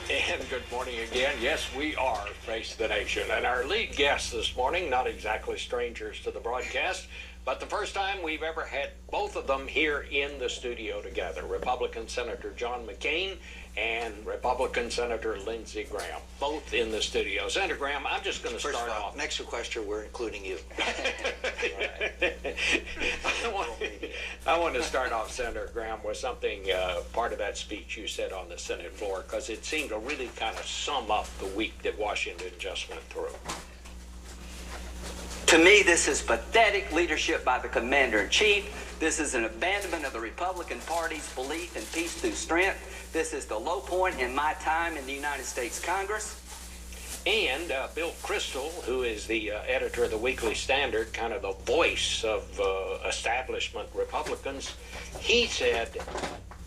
And good morning again. Yes, we are Face the Nation. And our lead guests this morning, not exactly strangers to the broadcast, but the first time we've ever had both of them here in the studio together. Republican Senator John McCain and Republican Senator Lindsey Graham, both in the studio. Senator Graham, I'm just going to start off. Next requester, we're including you. I want to start off, Senator Graham, with something, part of that speech you said on the Senate floor, because it seemed to really kind of sum up the week that Washington just went through. To me, this is pathetic leadership by the commander-in-chief. This is an abandonment of the Republican Party's belief in peace through strength. This is the low point in my time in the United States Congress. And Bill Kristol, who is the editor of the Weekly Standard, kind of the voice of establishment Republicans, he said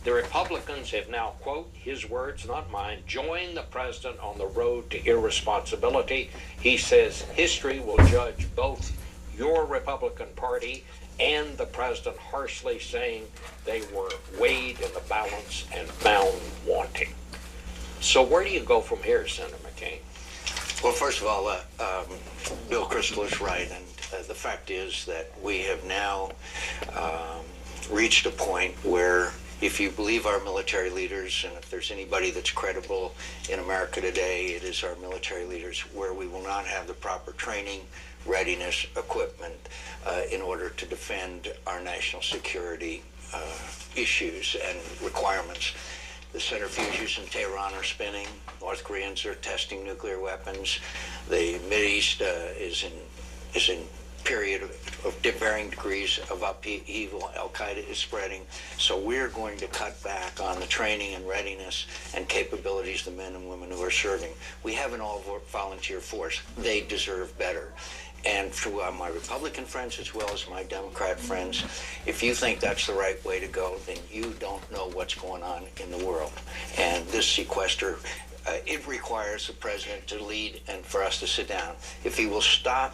the Republicans have now, quote, his words, not mine, joined the president on the road to irresponsibility. He says history will judge both your Republican Party and the president harshly, saying they were weighed in the balance and found wanting. So where do you go from here, Senator McCain? Well, first of all, Bill Kristol is right, and the fact is that we have now reached a point where if you believe our military leaders, and if there's anybody that's credible in America today, it is our military leaders, where we will not have the proper training, readiness, equipment in order to defend our national security issues and requirements. The centrifuges in Tehran are spinning. North Koreans are testing nuclear weapons. The Mideast is in period of varying degrees of upheaval. Al-Qaeda is spreading. So we're going to cut back on the training and readiness and capabilities of the men and women who are serving. We have an all-volunteer force. They deserve better. And to my Republican friends as well as my Democrat friends, if you think that's the right way to go, then you don't know what's going on in the world. And this sequester, it requires the president to lead and for us to sit down. If he will stop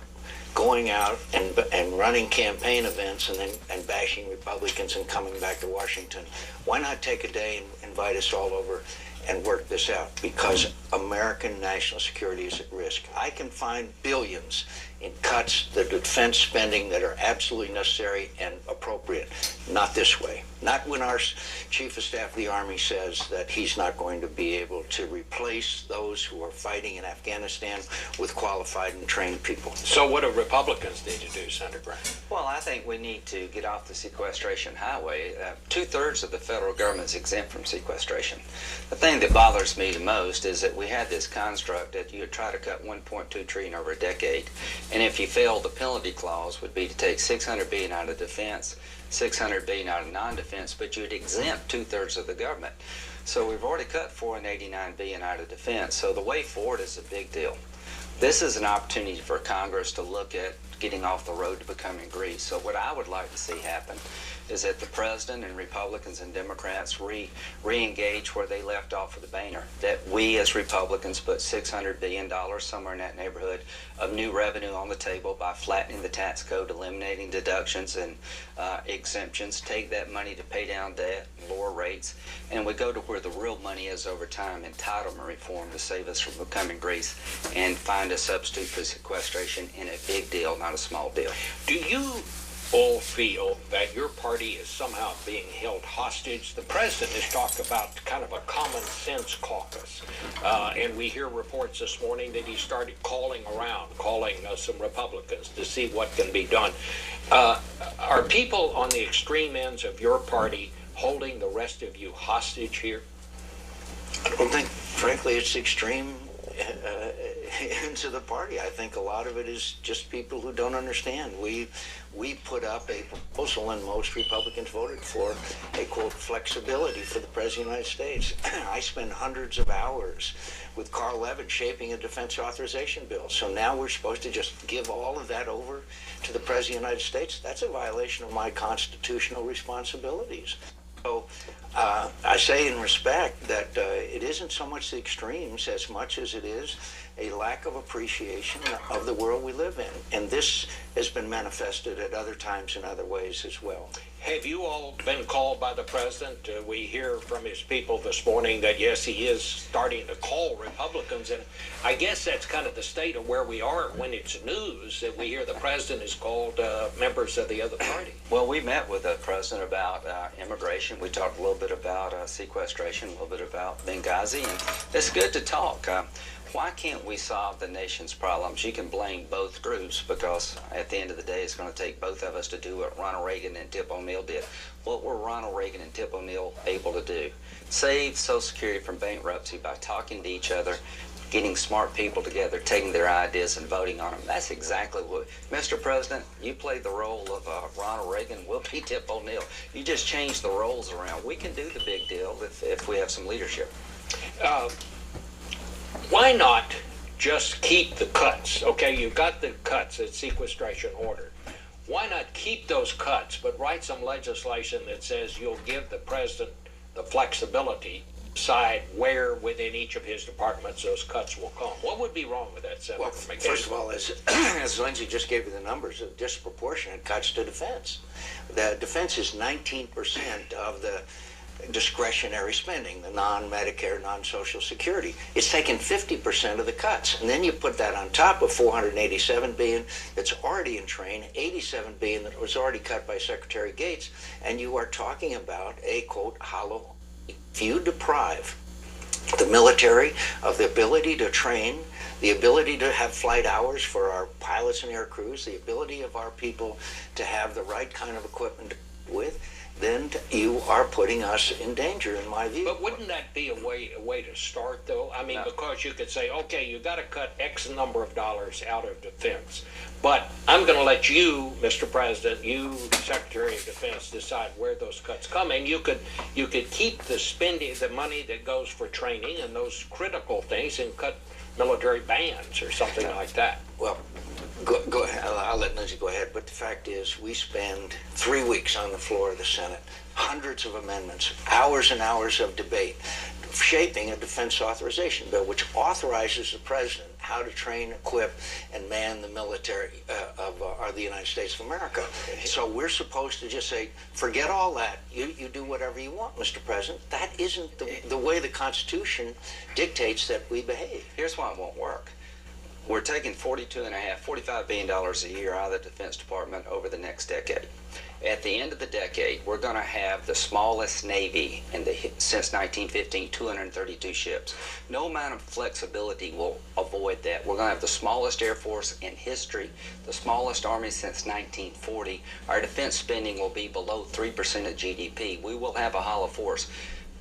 going out and running campaign events and bashing Republicans and coming back to Washington, why not take a day and invite us all over and work this out? Because American national security is at risk. I can find billions in cuts, the defense spending that are absolutely necessary and appropriate. Not this way. Not when our Chief of Staff of the Army says that he's not going to be able to replace those who are fighting in Afghanistan with qualified and trained people. So what do Republicans need to do, Senator Graham? Well, I think we need to get off the sequestration highway. Two-thirds of the federal government is exempt from sequestration. The thing that bothers me the most is that we had this construct that you would try to cut $1.2 trillion over a decade, and if you fail, the penalty clause would be to take $600 billion out of defense, $600 billion out of non-defense, but you'd exempt two-thirds of the government. So we've already cut $489 billion out of defense, so the way forward is a big deal. This is an opportunity for Congress to look at getting off the road to becoming Greece. So what I would like to see happen is that the president and Republicans and Democrats re-engage where they left off with the Boehner. That we as Republicans put $600 billion, somewhere in that neighborhood, of new revenue on the table by flattening the tax code, eliminating deductions and exemptions, take that money to pay down debt, lower rates, and we go to where the real money is over time, entitlement reform to save us from becoming Greece, and find a substitute for sequestration in a big deal, not a small deal. Do you all feel that your party is somehow being held hostage? The president has talked about kind of a common sense caucus, and we hear reports this morning that he started calling some Republicans to see what can be done. Are people on the extreme ends of your party holding the rest of you hostage here? I don't think, frankly, it's extreme into the party. I think a lot of it is just people who don't understand. We put up a proposal, and most Republicans voted for a, quote, flexibility for the President of the United States. I spend hundreds of hours with Carl Levin shaping a defense authorization bill. So now we're supposed to just give all of that over to the President of the United States? That's a violation of my constitutional responsibilities. So I say in respect that it isn't so much the extremes as much as it is a lack of appreciation of the world we live in. And this has been manifested at other times in other ways as well. Have you all been called by the president? We hear from his people this morning that, yes, he is starting to call Republicans. And I guess that's kind of the state of where we are when it's news that we hear the president has called members of the other party. Well, we met with the president about immigration. We talked a little bit about sequestration, a little bit about Benghazi. And it's good to talk. Why can't we solve the nation's problems? You can blame both groups because at the end of the day, it's going to take both of us to do what Ronald Reagan and Tip O'Neill did. What were Ronald Reagan and Tip O'Neill able to do? Save Social Security from bankruptcy by talking to each other, getting smart people together, taking their ideas and voting on them. That's exactly what, Mr. President, you played the role of Ronald Reagan, we'll be Tip O'Neill. You just change the roles around. We can do the big deal if we have some leadership. Why not just keep the cuts? Okay, you've got the cuts at sequestration order. Why not keep those cuts, but write some legislation that says you'll give the president the flexibility to decide where within each of his departments those cuts will come? What would be wrong with that, Senator McCain? First of all, as Lindsey just gave you the numbers of disproportionate cuts to defense. The defense is 19% of the discretionary spending, the non-Medicare, non-Social Security. It's taken 50% of the cuts. And then you put that on top of $487 billion that's already in train, $87 billion that was already cut by Secretary Gates, and you are talking about a, quote, hollow. If you deprive the military of the ability to train, the ability to have flight hours for our pilots and air crews, the ability of our people to have the right kind of equipment with, then you are putting us in danger, in my view. But wouldn't that be a way to start, though? I mean, because you could say, okay, you got to cut X number of dollars out of defense, but I'm going to let you, Mr. President, you, Secretary of Defense, decide where those cuts come. And you could keep the spending, the money that goes for training and those critical things, and cut military bands or something like that. Well, go ahead. I'll let Lindsey go ahead. But the fact is, we spend 3 weeks on the floor of the Senate, hundreds of amendments, hours and hours of debate, shaping a defense authorization bill, which authorizes the president how to train, equip, and man the military of the United States of America. So we're supposed to just say, forget all that. You do whatever you want, Mr. President. That isn't the way the Constitution dictates that we behave. Here's why it won't work. We're taking $45 billion a year out of the Defense Department over the next decade. At the end of the decade, we're going to have the smallest Navy since 1915, 232 ships. No amount of flexibility will avoid that. We're going to have the smallest Air Force in history, the smallest Army since 1940. Our defense spending will be below 3% of GDP. We will have a hollow force.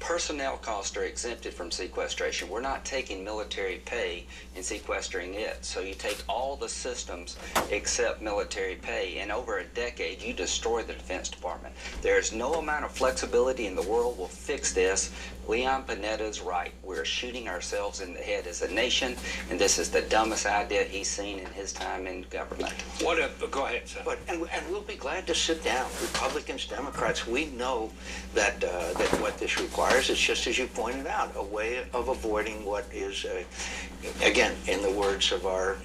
Personnel costs are exempted from sequestration. We're not taking military pay and sequestering it. So you take all the systems except military pay, and over a decade you destroy the Defense Department. There's no amount of flexibility in the world will fix this. Leon Panetta's right. We're shooting ourselves in the head as a nation, and this is the dumbest idea he's seen in his time in government. Go ahead, sir. And we'll be glad to sit down. Republicans, Democrats, we know that what this requires is, just as you pointed out, a way of avoiding what is, again, in the words of our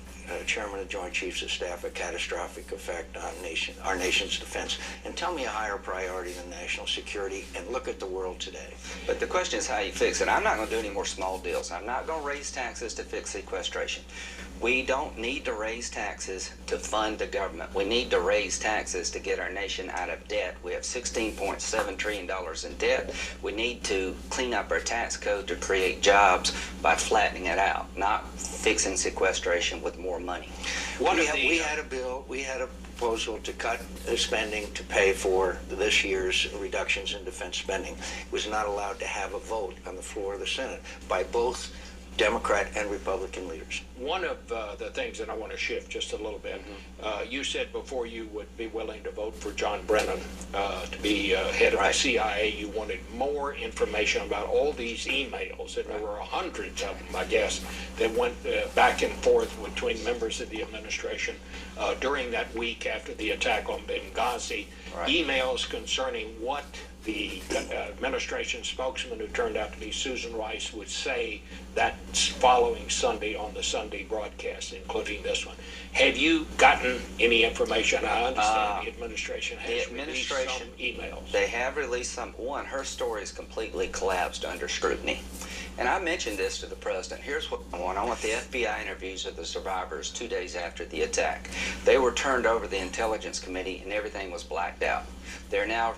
Chairman of Joint Chiefs of Staff, a catastrophic effect on our nation's defense. And tell me a higher priority than national security, and look at the world today. But the question is how you fix it. I'm not going to do any more small deals. I'm not going to raise taxes to fix sequestration. We don't need to raise taxes to fund the government. We need to raise taxes to get our nation out of debt. We have $16.7 trillion in debt. We need to clean up our tax code to create jobs by flattening it out, not fixing sequestration with more money. We had a proposal to cut spending to pay for this year's reductions in defense spending. It was not allowed to have a vote on the floor of the Senate by both Democrat and Republican leaders. One of the things that I want to shift just a little bit, you said before you would be willing to vote for John Brennan to be head of the CIA. You wanted more information about all these emails, and there were hundreds of them, I guess, that went back and forth between members of the administration during that week after the attack on Benghazi. Emails concerning what the administration spokesman, who turned out to be Susan Rice, would say that following Sunday on the Sunday broadcast, including this one. Have you gotten any information? I understand the administration has released some emails. They have released some. One, her story is completely collapsed under scrutiny. And I mentioned this to the president. Here's what I want. I want the FBI interviews of the survivors 2 days after the attack. They were turned over to the Intelligence Committee and everything was blacked out. They're now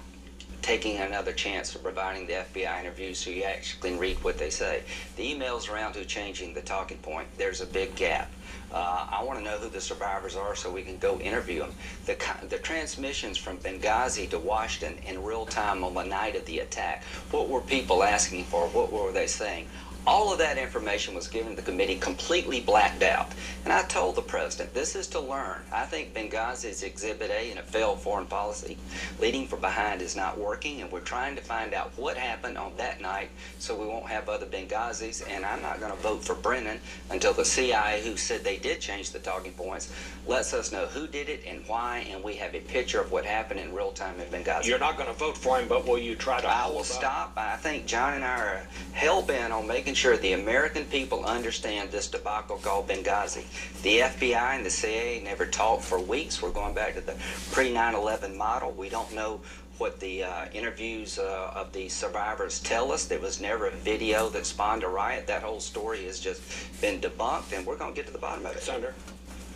taking another chance of providing the FBI interviews so you actually can read what they say. The emails around to changing the talking point, there's a big gap. I want to know who the survivors are so we can go interview them. The transmissions from Benghazi to Washington in real time on the night of the attack, what were people asking for? What were they saying? All of that information was given to the committee completely blacked out. And I told the president, this is to learn. I think Benghazi is Exhibit A in a failed foreign policy. Leading from behind is not working, and we're trying to find out what happened on that night so we won't have other Benghazis. And I'm not going to vote for Brennan until the CIA, who said they did change the talking points, lets us know who did it and why, and we have a picture of what happened in real time in Benghazi. You're not going to vote for him, but will you try to I will stop. I think John and I are hell-bent on making sure the American people understand this debacle called Benghazi. The FBI and the CIA never talked for weeks. We're going back to the pre-9/11 model. We don't know what the interviews of the survivors tell us. There was never a video that spawned a riot. That whole story has just been debunked, and we're going to get to the bottom of it. Senator?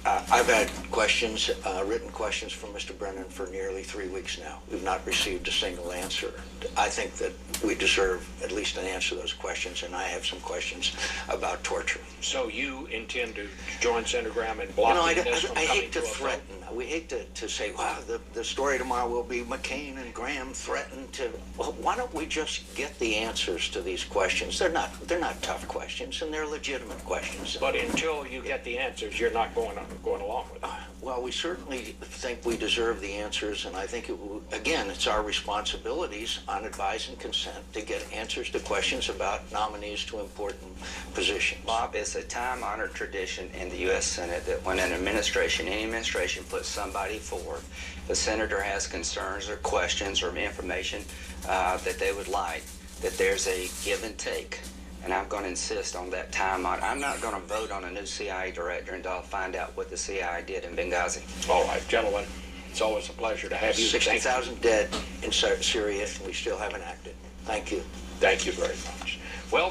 I've had questions, written questions from Mr. Brennan for nearly 3 weeks now. We've not received a single answer. I think that we deserve at least an answer to those questions, and I have some questions about torture. So you intend to join Senator Graham in blocking this from coming to a vote? I hate to threaten. We hate to say, wow, the story tomorrow will be McCain and Graham threatened to. Well, why don't we just get the answers to these questions? They're not tough questions, and they're legitimate questions. But until you get the answers, you're not going along with it. Well, we certainly think we deserve the answers, and I think, again, it's our responsibilities on advise and consent to get answers to questions about nominees to important positions. Bob, it's a time-honored tradition in the U.S. Senate that when an administration, any administration, puts somebody forward, the senator has concerns or questions or information that they would like, that there's a give and take. And I'm going to insist on that time on. I'm not going to vote on a new CIA director until I find out what the CIA did in Benghazi. All right, gentlemen, it's always a pleasure to have you. 60,000 dead in Syria, and we still haven't acted. Thank you. Thank you very much. Well,